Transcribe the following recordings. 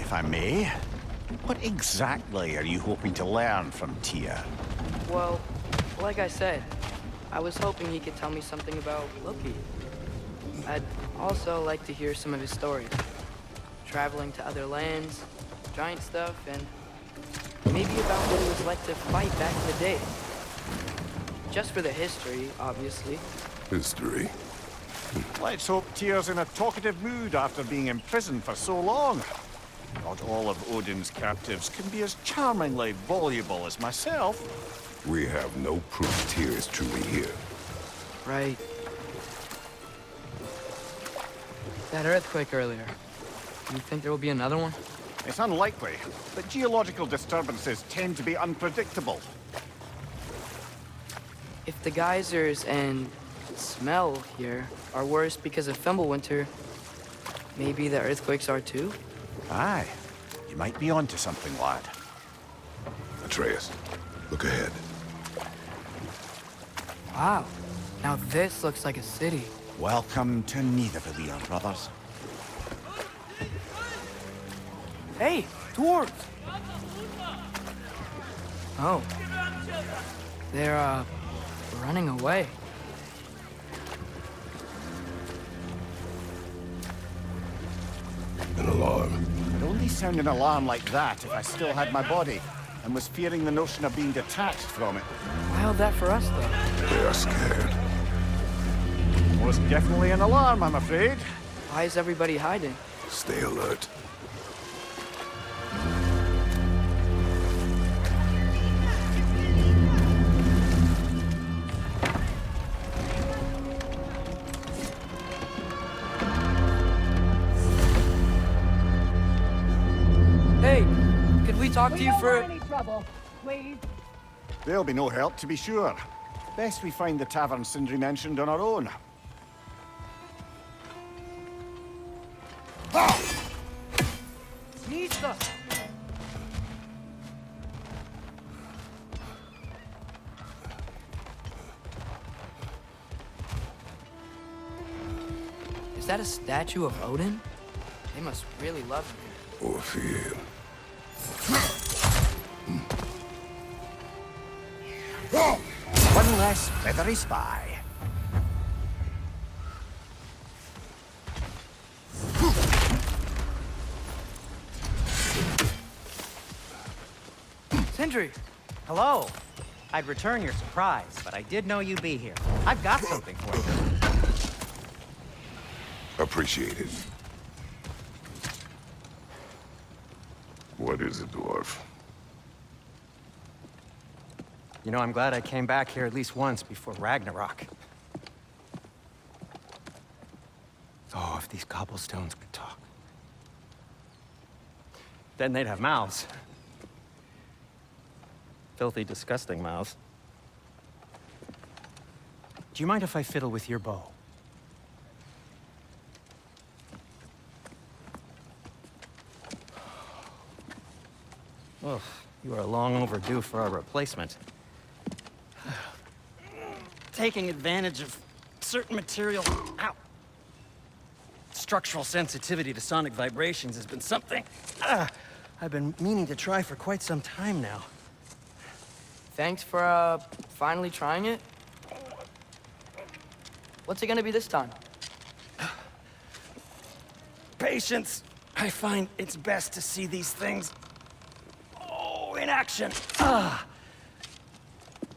if I may. What exactly are you hoping to learn from Tyr? Well, like I said, I was hoping he could tell me something about Loki. I'd also like to hear some of his stories. Traveling to other lands, giant stuff, and maybe about what it was like to fight back in the day. Just for the history, obviously. History? Let's hope Tyr's in a talkative mood after being imprisoned for so long. Not all of Odin's captives can be as charmingly voluble as myself. We have no proof Tyr is truly here. Right. That earthquake earlier. Do you think there will be another one? It's unlikely, but geological disturbances tend to be unpredictable. If the geysers and smell here are worse because of Fimbulwinter, maybe the earthquakes are too? Aye. You might be onto something, lad. Atreus, look ahead. Wow. Now this looks like a city. Welcome to Nidavellir, brothers. Hey, dwarves! Oh. They're, running away. An alarm. I'd only sound an alarm like that if I still had my body, and was fearing the notion of being detached from it. Why held that for us, though? They are scared. Most definitely an alarm, I'm afraid. Why is everybody hiding? Stay alert. Hey, could we talk to you for... Any trouble, please? There'll be no help, to be sure. Best we find the tavern Sindri mentioned on our own. Nista! Is that a statue of Odin? They must really love him. Or fear. One less feathery spy. Sindri! Hello. I'd return your surprise, but I did know you'd be here. I've got something for you. Appreciate it. What is it, dwarf? You know, I'm glad I came back here at least once before Ragnarok. Oh, if these cobblestones could talk. Then they'd have mouths. Filthy, disgusting mouths. Do you mind if I fiddle with your bow? Well, you are long overdue for a replacement. Taking advantage of certain material... Ow! Structural sensitivity to sonic vibrations has been something I've been meaning to try for quite some time now. Thanks for, finally trying it. What's it gonna be this time? Patience. I find it's best to see these things... in action.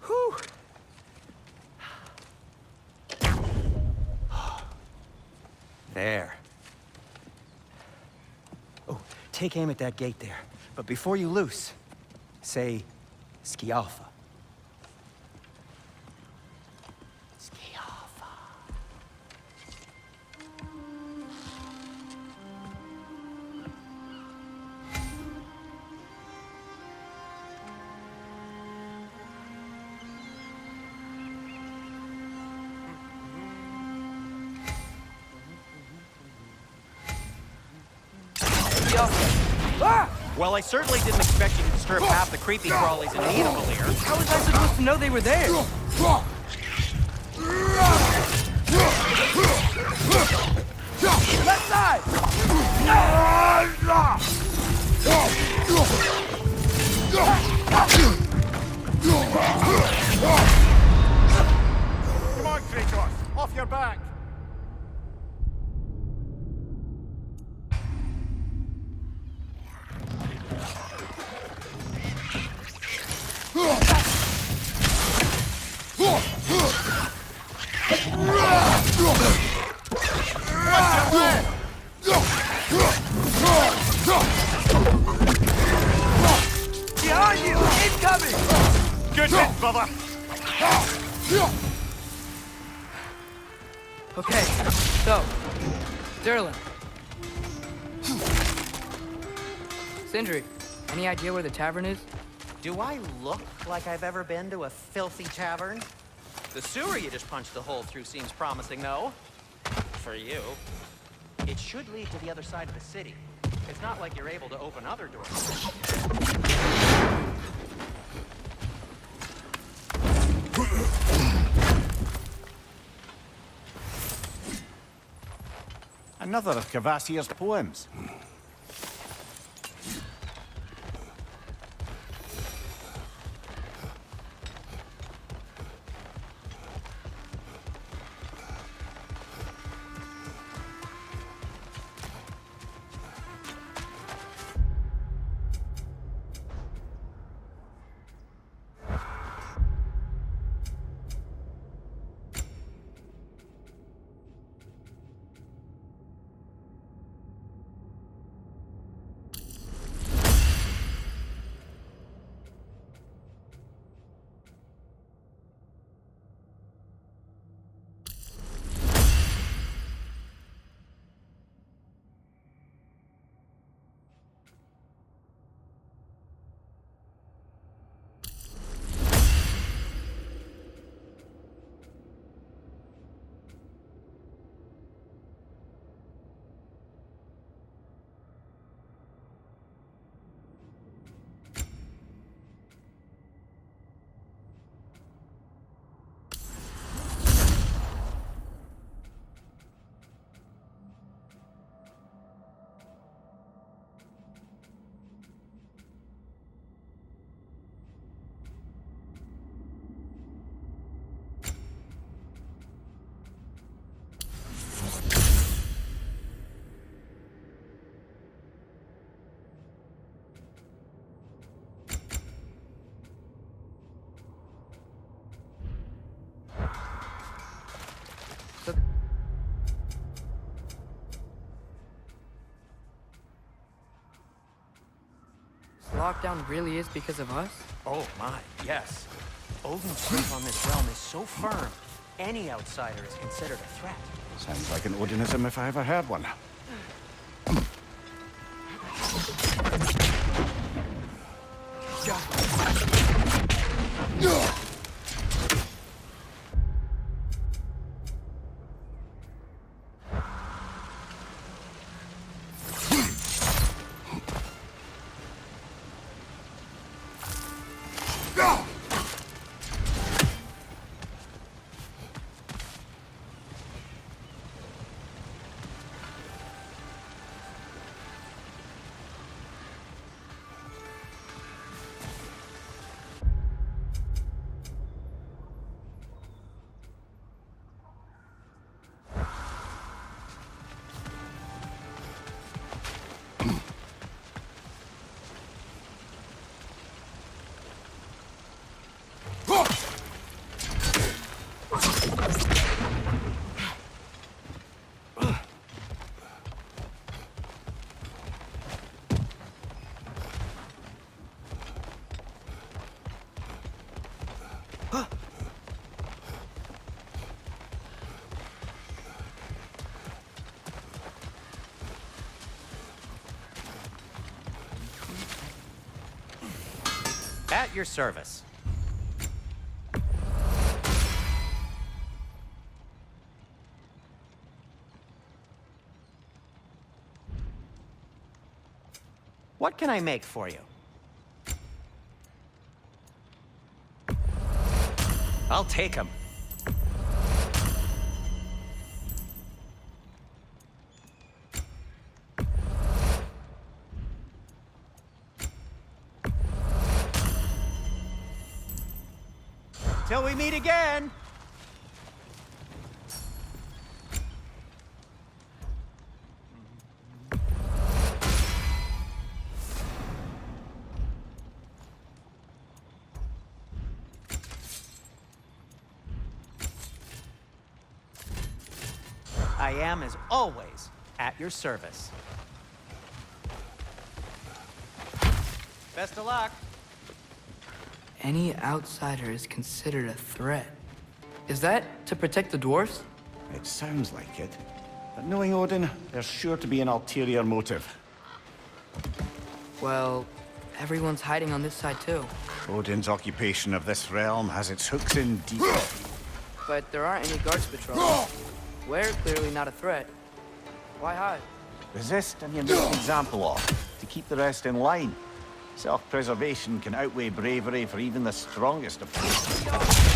Whew. There. Oh, take aim at that gate there. But before you loose, say, Skialfa. Skialfa. Well, I certainly didn't expect you to disturb half the creepy crawlies in Nidavellir. How was I supposed to know they were there? Left side! Behind you! Incoming! Good hit, brother! Okay, so, Derlin. Sindri, any idea where the tavern is? Do I look like I've ever been to a filthy tavern? The sewer you just punched a hole through seems promising, though. For you. It should lead to the other side of the city. It's not like you're able to open other doors. Another of Kvasir's poems. Lockdown really is because of us? Oh my, yes. Odin's grip on this realm is so firm, any outsider is considered a threat. Sounds like an Odinism if I ever heard one. At your service. What can I make for you? I'll take them. Till we meet again! I am, as always, at your service. Best of luck. Any outsider is considered a threat. Is that to protect the dwarves? It sounds like it. But knowing Odin, there's sure to be an ulterior motive. Well, everyone's hiding on this side too. Odin's occupation of this realm has its hooks in deep. But there aren't any guards patrolling. We're clearly not a threat. Why hide? Resist and you make an example of, to keep the rest in line. Self-preservation can outweigh bravery for even the strongest of people.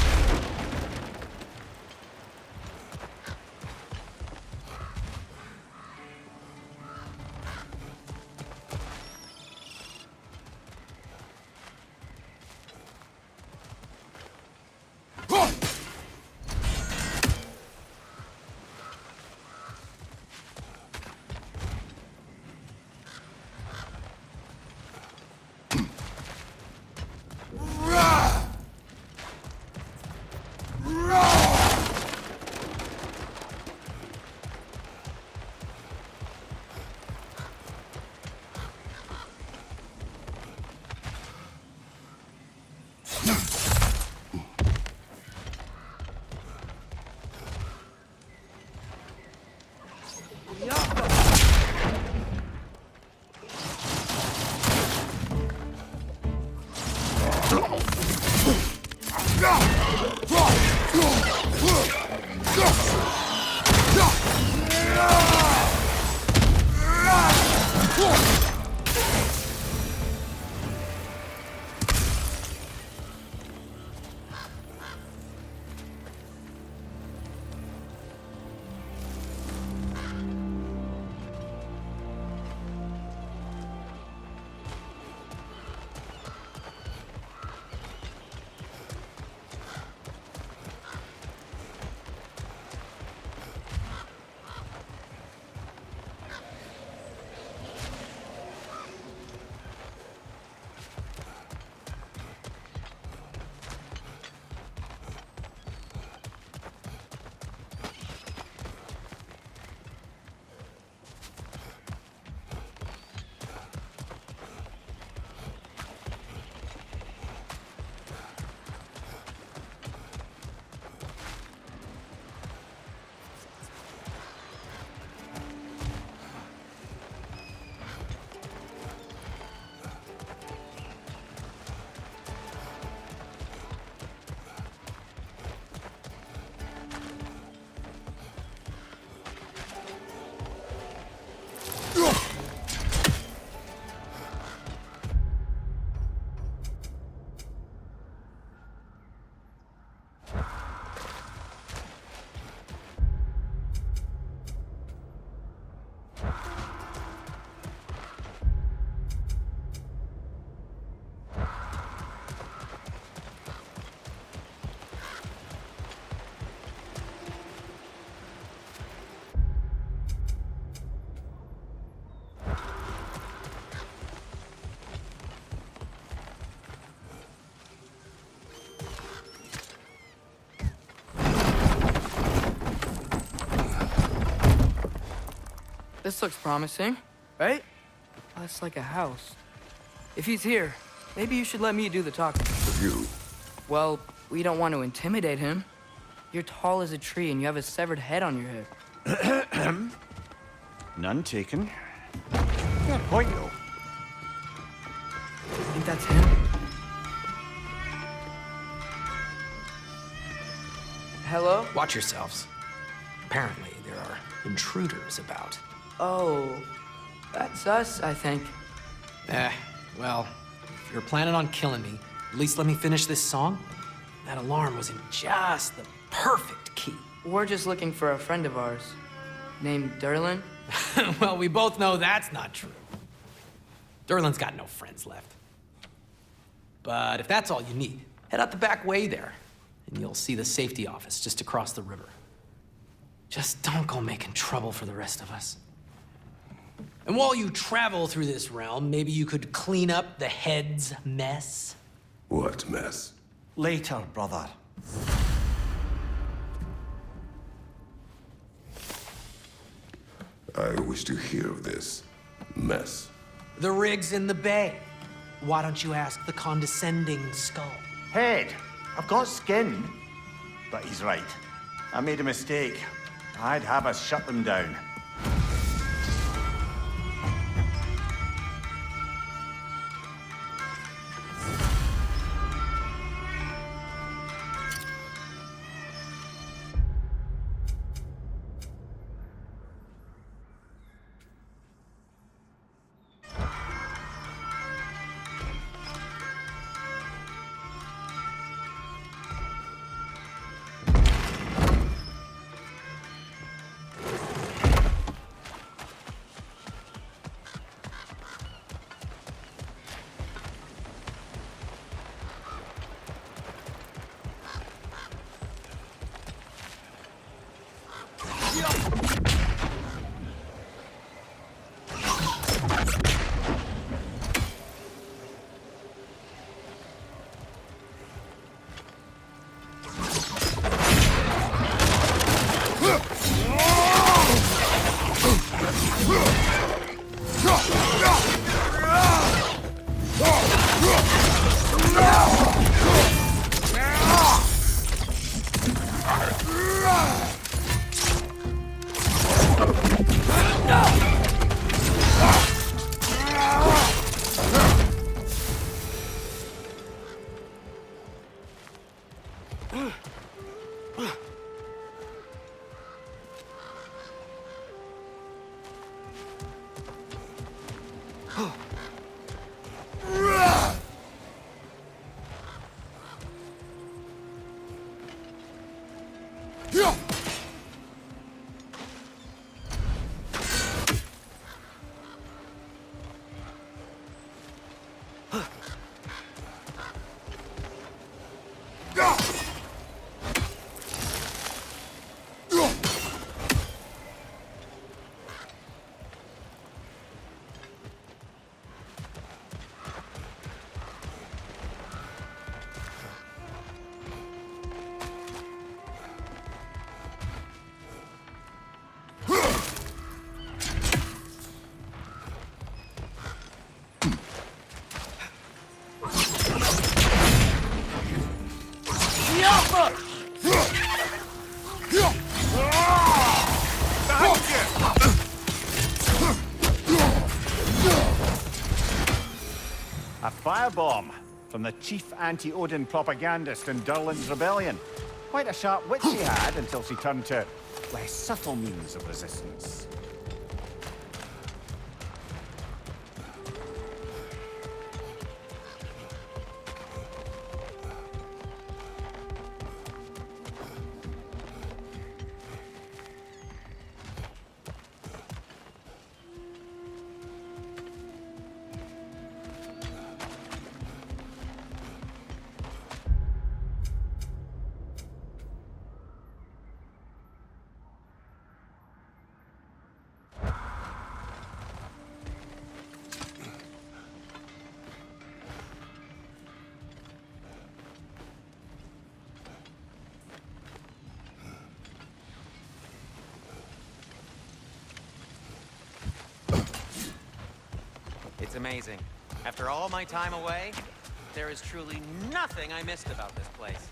This looks promising, right? That's like a house. If he's here, maybe you should let me do the talking. You? Well, we don't want to intimidate him. You're tall as a tree and you have a severed head on your head. None taken. Fair point, though. I think that's him. Hello? Watch yourselves. Apparently, there are intruders about. Oh, that's us, I think. Well, if you're planning on killing me, at least let me finish this song. That alarm was in just the perfect key. We're just looking for a friend of ours, named Derlin. Well, we both know that's not true. Derlin's got no friends left. But if that's all you need, head out the back way there, and you'll see the safety office just across the river. Just don't go making trouble for the rest of us. And while you travel through this realm, maybe you could clean up the head's mess? What mess? Later, brother. I wish to hear of this mess. The rig's in the bay. Why don't you ask the condescending skull? Head, I've got skin. But he's right. I made a mistake. I'd have us shut them down. A firebomb from the chief anti-Odin propagandist in Durlin's rebellion. Quite a sharp wit she had until she turned to less subtle means of resistance. It's amazing. After all my time away, there is truly nothing I missed about this place.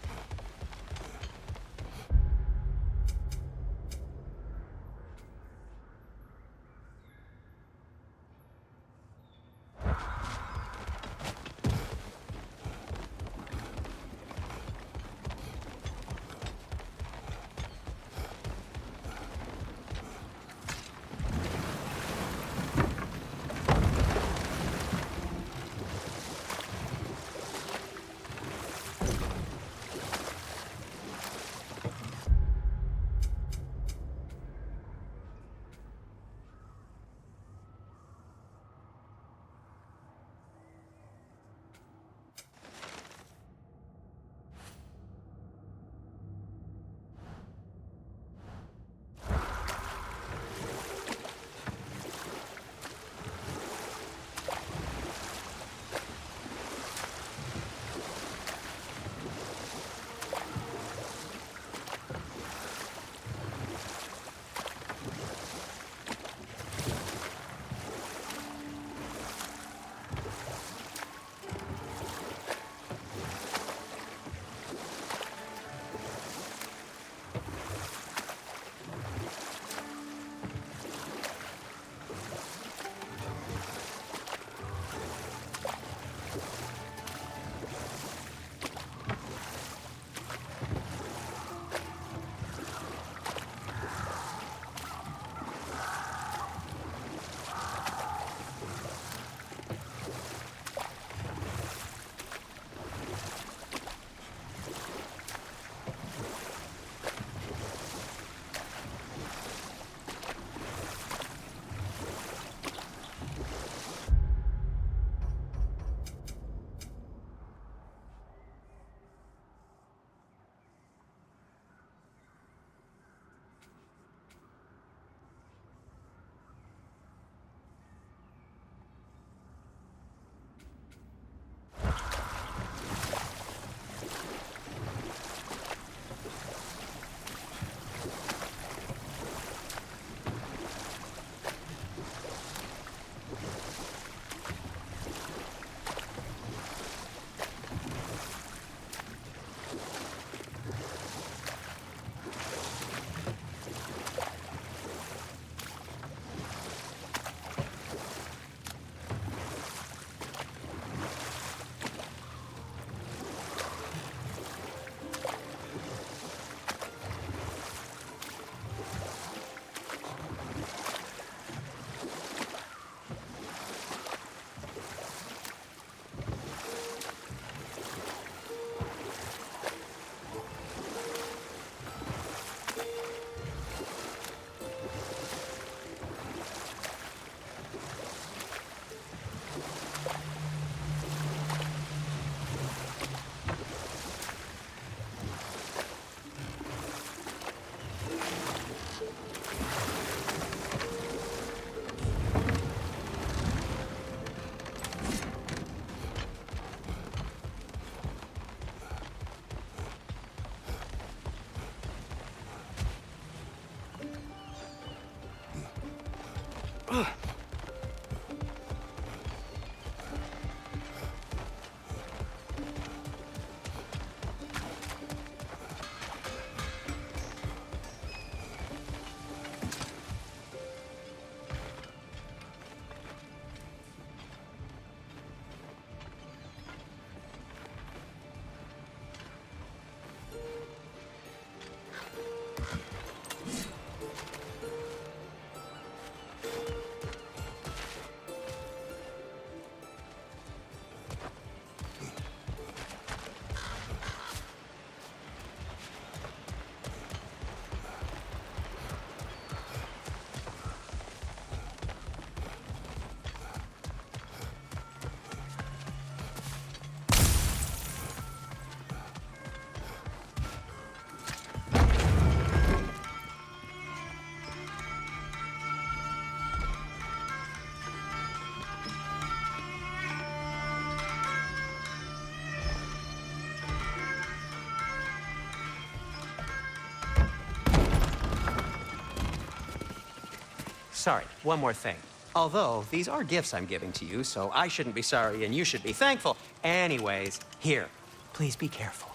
Sorry, one more thing. Although, these are gifts I'm giving to you, so I shouldn't be sorry and you should be thankful. Anyways, here, please be careful.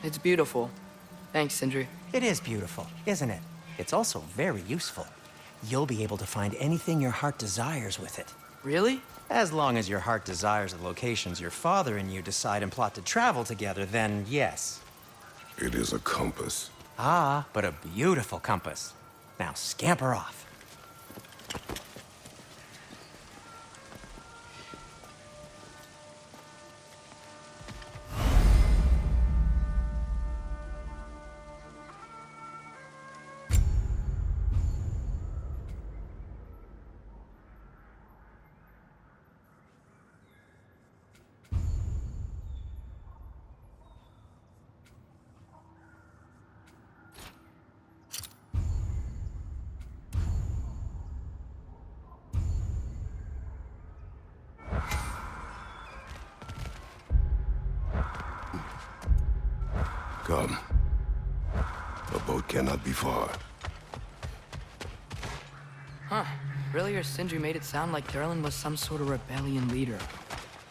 It's beautiful. Thanks, Sindri. It is beautiful, isn't it? It's also very useful. You'll be able to find anything your heart desires with it. Really? As long as your heart desires the locations your father and you decide and plot to travel together, then yes. It is a compass. Ah, but a beautiful compass. Now scamper off. Come. The boat cannot be far. Huh. Earlier, Sindri made it sound like Durlin was some sort of rebellion leader.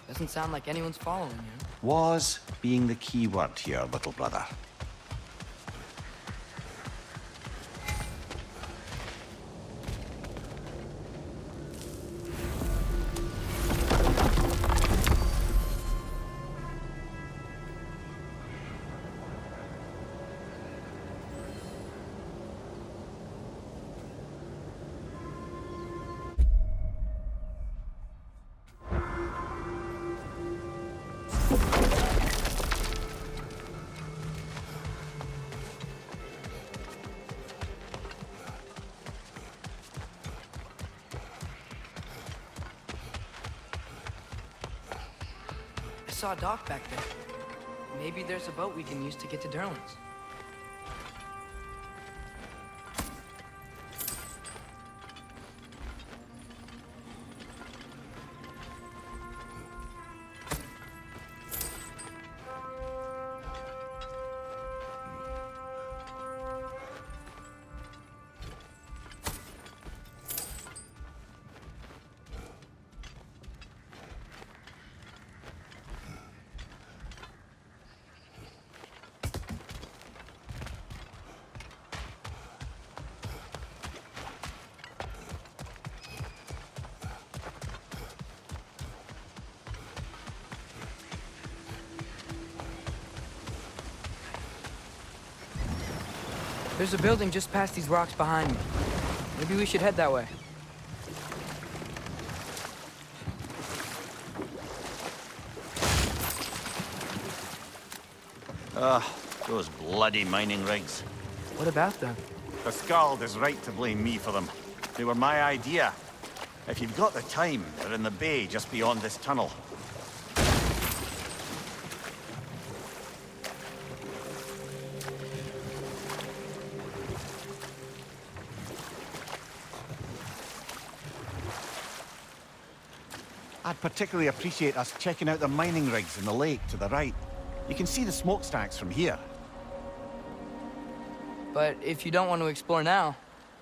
Doesn't sound like anyone's following him. Was being the key word here, little brother. I saw a dock back there. Maybe there's a boat we can use to get to Durlin's. There's a building just past these rocks behind me. Maybe we should head that way. Those bloody mining rigs. What about them? The Skald is right to blame me for them. They were my idea. If you've got the time, they're in the bay just beyond this tunnel. I'd particularly appreciate us checking out the mining rigs in the lake to the right. You can see the smokestacks from here. But if you don't want to explore now...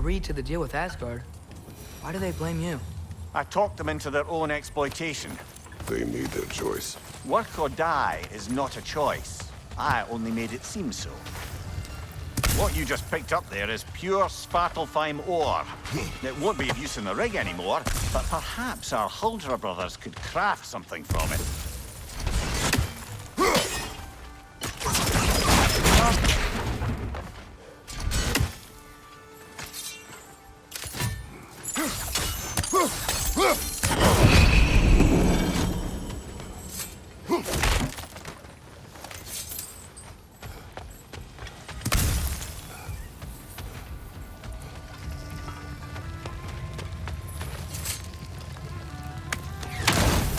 agreed to the deal with Asgard. Why do they blame you? I talked them into their own exploitation. They made their choice. Work or die is not a choice. I only made it seem so. What you just picked up there is pure Svartalfheim ore. It won't be of use in the rig anymore, but perhaps our Huldra brothers could craft something from it.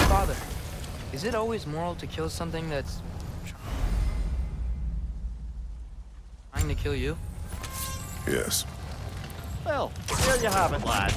Father, is it always moral to kill something that's trying to kill you? Yes. Well, there you have it, lad.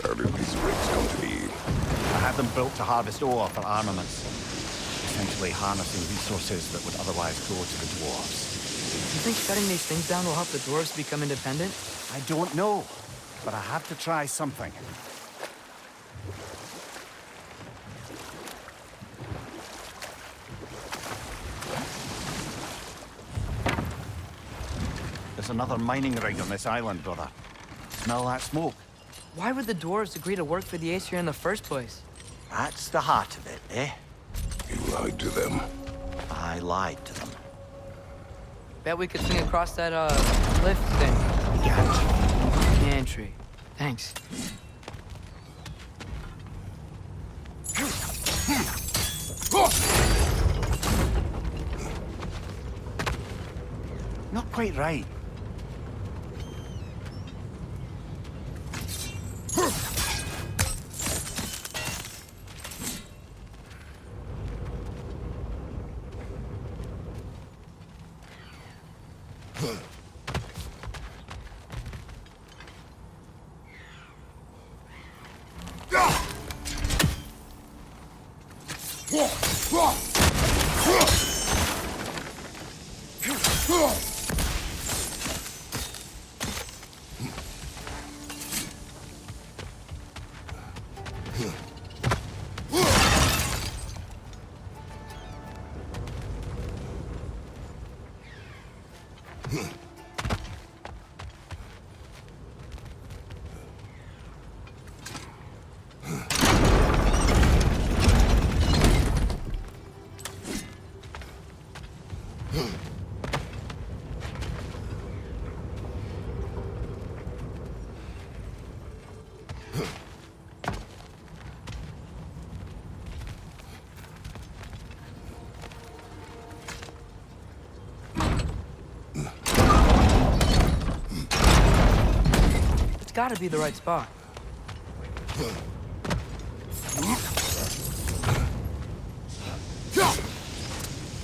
How did these rigs come to be? I had them built to harvest ore for armaments. Essentially harnessing resources that would otherwise go to the dwarves. You think shutting these things down will help the dwarves become independent? I don't know, but I have to try something. There's another mining rig on this island, brother. Smell that smoke? Why would the dwarves agree to work for the Aesir in the first place? That's the heart of it, eh? You lied to them. I lied to them. Bet we could swing across that, cliff thing. Can't. Gantry. Thanks. Not quite right. It's gotta be the right spot.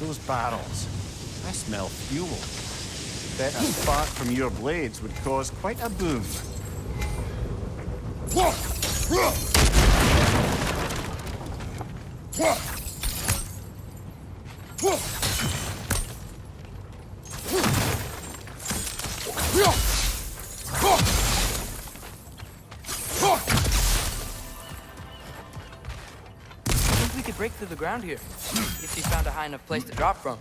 Those barrels. I smell fuel. Bet a spark from your blades would cause quite a boom. I think we could break through the ground here. If you found a high enough place to drop from.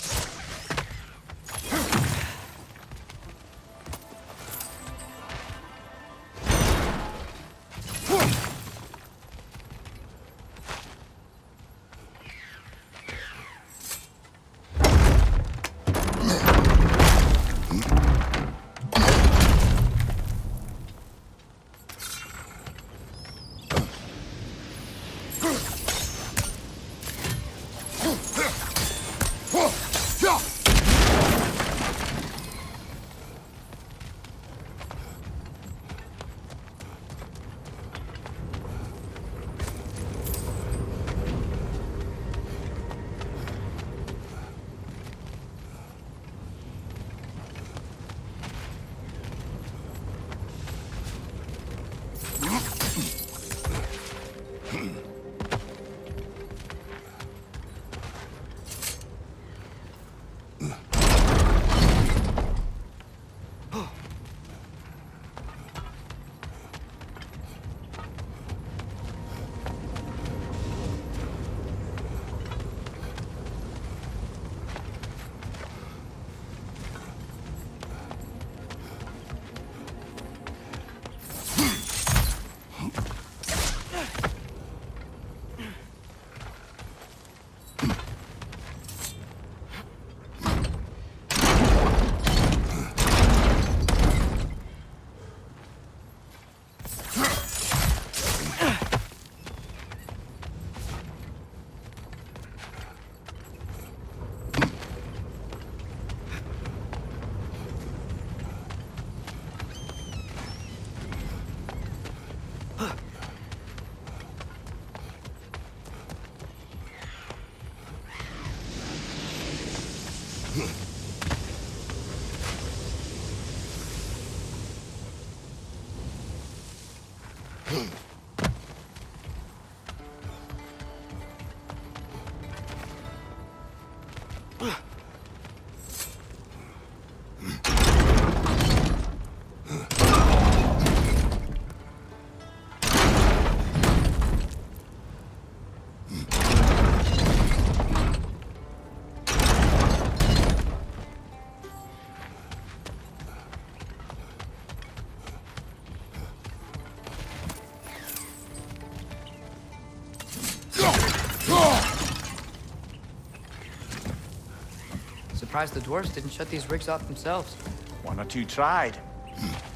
Surprised the dwarves didn't shut these rigs off themselves. One or two tried.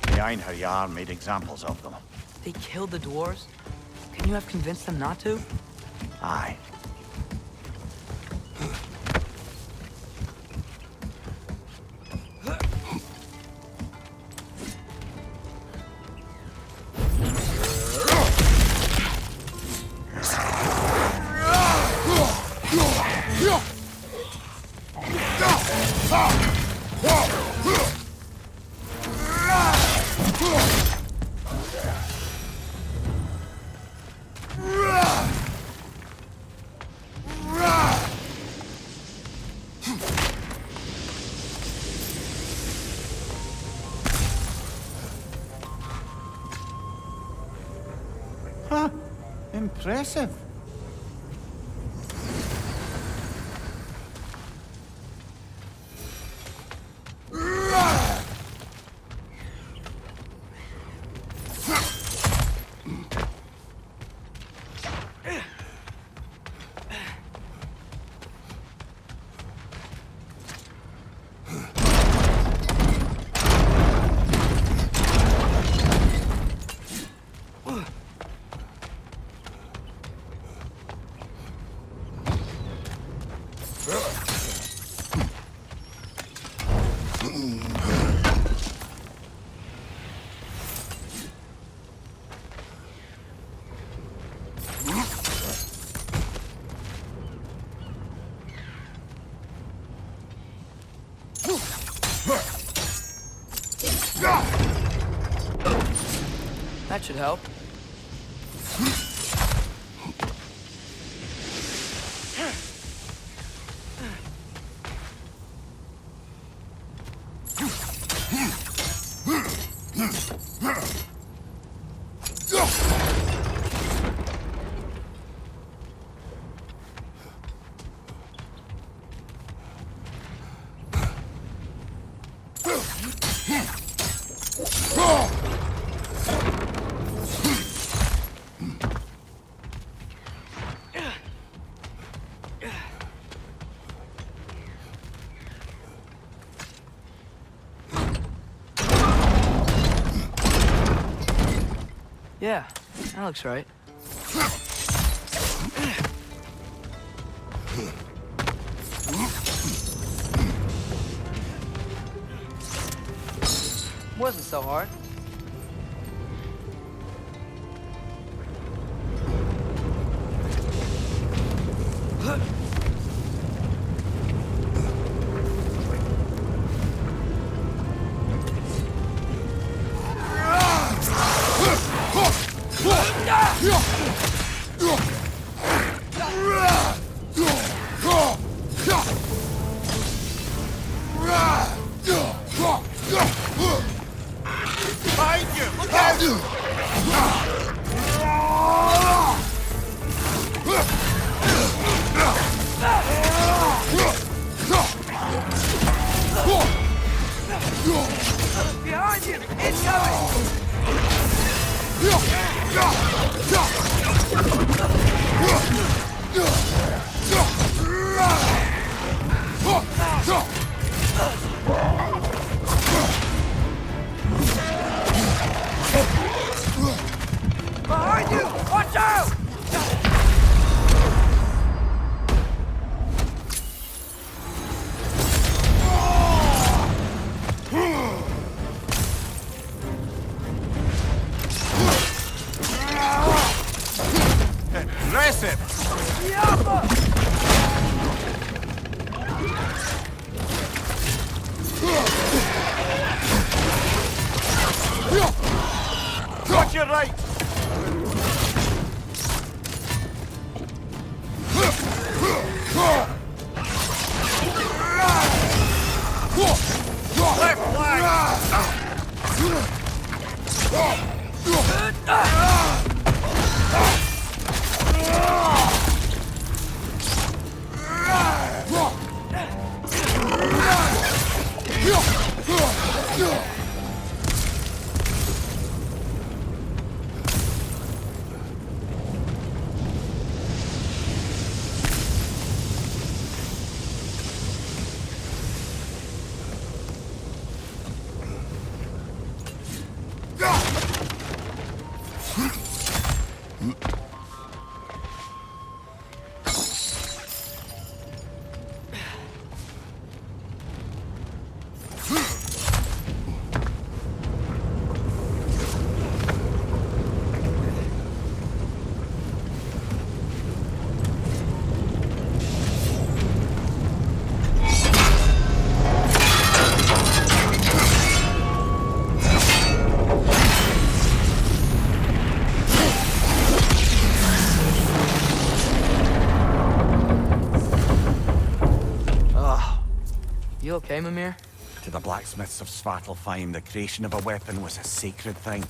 The Einherjar made examples of them. They killed the dwarves? Can you have convinced them not to? Aye. Huh. Impressive. That should help. Yeah, that looks right. Wasn't so hard. Behind you! Look out! Behind you! Incoming! Behind you! Watch out! Impressive! Watch your right! You okay, Mimir? To the blacksmiths of Svartalfheim, the creation of a weapon was a sacred thing.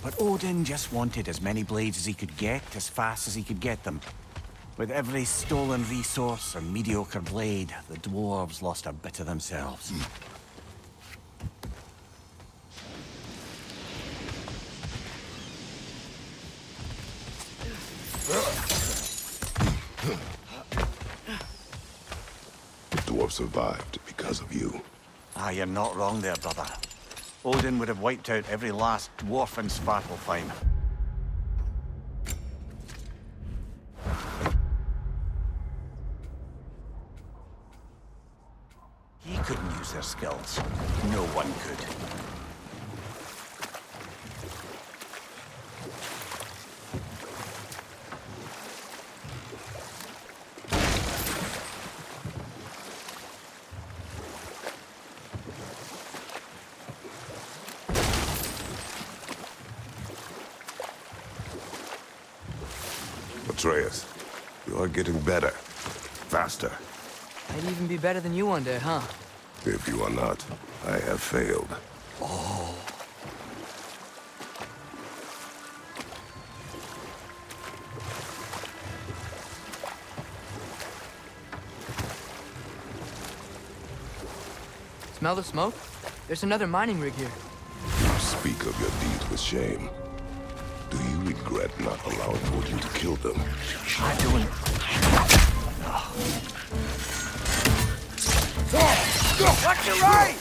But Odin just wanted as many blades as he could get, as fast as he could get them. With every stolen resource or mediocre blade, the dwarves lost a bit of themselves. The dwarf survived because of you. Ah, you're not wrong there, brother. Odin would have wiped out every last dwarf in Svartalfheim. He couldn't use their skills. No one could. Atreus, you are getting better. Faster. Might even be better than you one day, huh? If you are not, I have failed. Smell the smoke? There's another mining rig here. You speak of your deeds with shame. Do you regret not allowing Odin to kill them? I don't... Watch your right!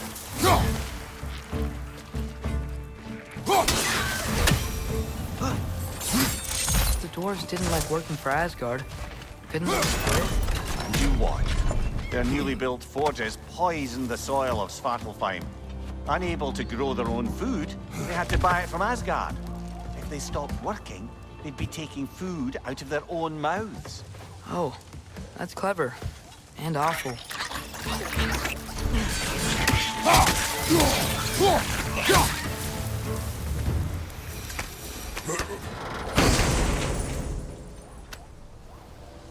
The dwarves didn't like working for Asgard. Couldn't they just quit? And you watch. Their newly built forges poisoned the soil of Svartalfheim. Unable to grow their own food, they had to buy it from Asgard. If they stopped working, they'd be taking food out of their own mouths. Oh, that's clever. And awful.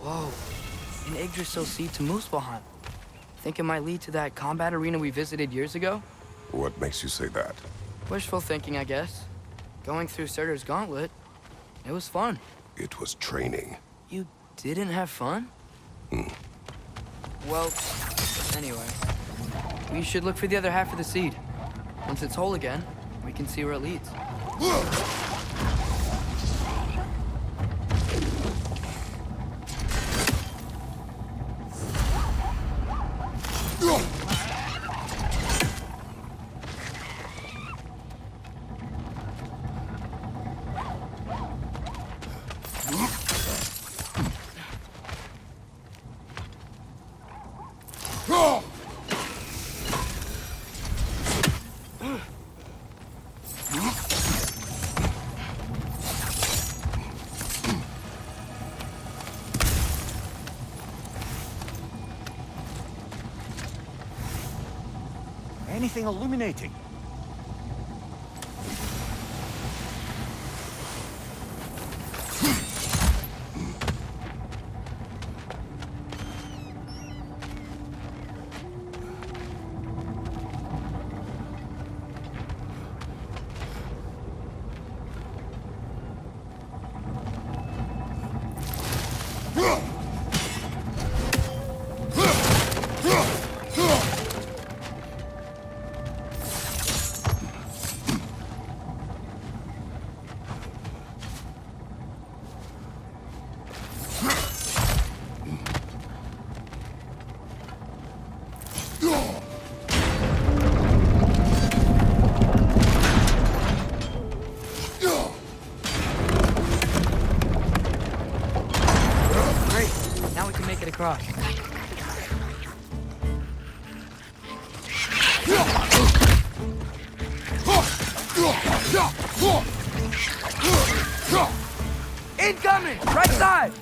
Whoa. An Yggdrasil seed to Muspelheim. Think it might lead to that combat arena we visited years ago? What makes you say that? Wishful thinking, I guess. Going through Surtur's gauntlet, it was fun. It was training. You didn't have fun? Well, anyway. We should look for the other half of the seed. Once it's whole again, we can see where it leads. Anything illuminating? Get across. Incoming! Right side!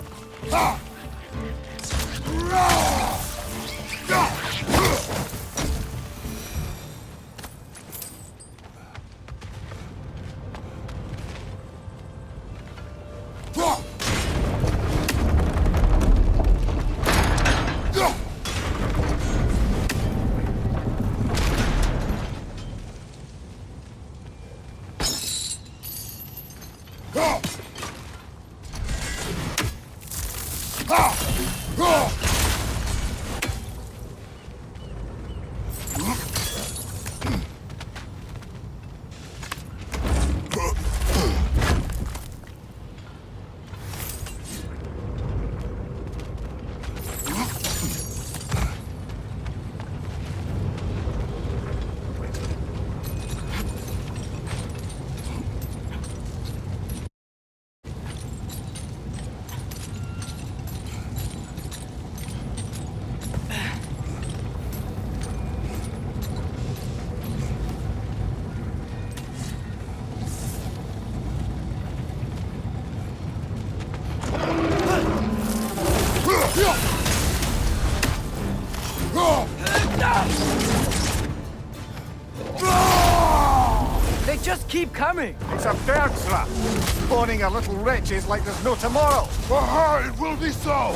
They just keep coming! It's a bird trap. Spawning a little wretches like there's no tomorrow. Aha, it will be so!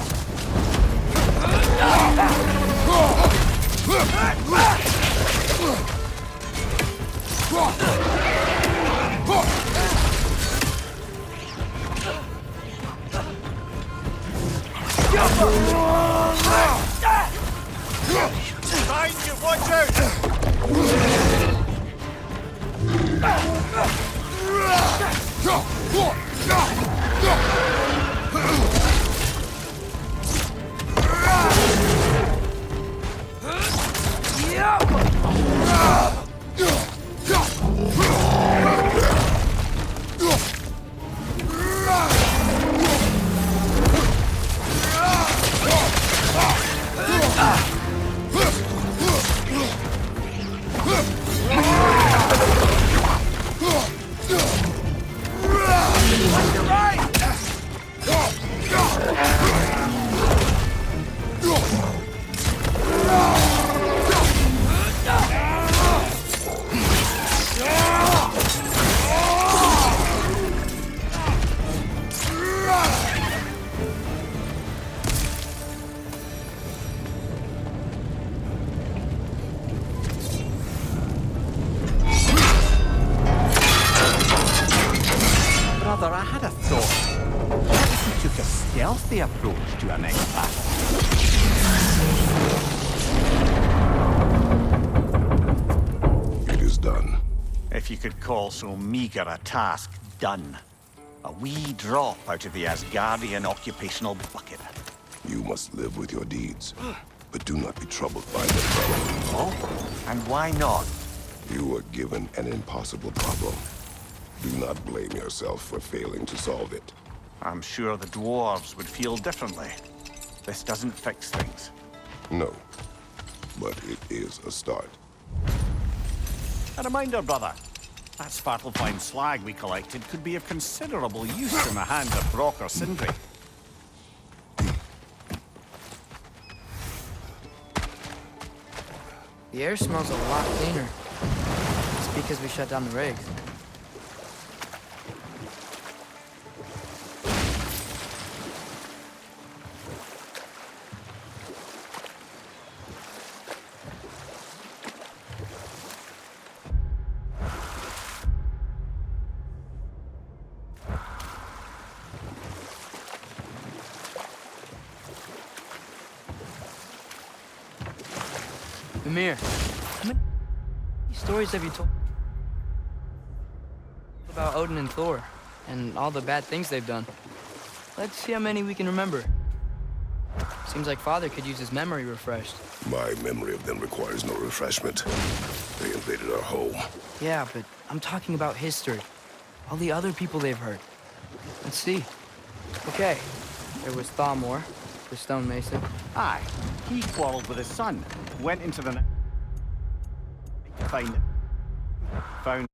Behind you, watch out! Brother, I had a thought. What if we took a stealthy approach to our next battle? It is done. If you could call so meager a task done. A wee drop out of the Asgardian occupational bucket. You must live with your deeds, but do not be troubled by them, brother. Oh? And why not? You were given an impossible problem. Do not blame yourself for failing to solve it. I'm sure the dwarves would feel differently. This doesn't fix things. No, but it is a start. A reminder, brother. That Svartalfheim slag we collected could be of considerable use in the hands of Brock or Sindri. The air smells a lot cleaner. It's because we shut down the rigs. Mimir, how many stories have you told about Odin and Thor, and all the bad things they've done? Let's see how many we can remember. Seems like Father could use his memory refreshed. My memory of them requires no refreshment. They invaded our home. Yeah, but I'm talking about history. All the other people they've heard. Let's see. Okay, there was Thamor, The stonemason. Aye. He quarreled with his son, went into the night to find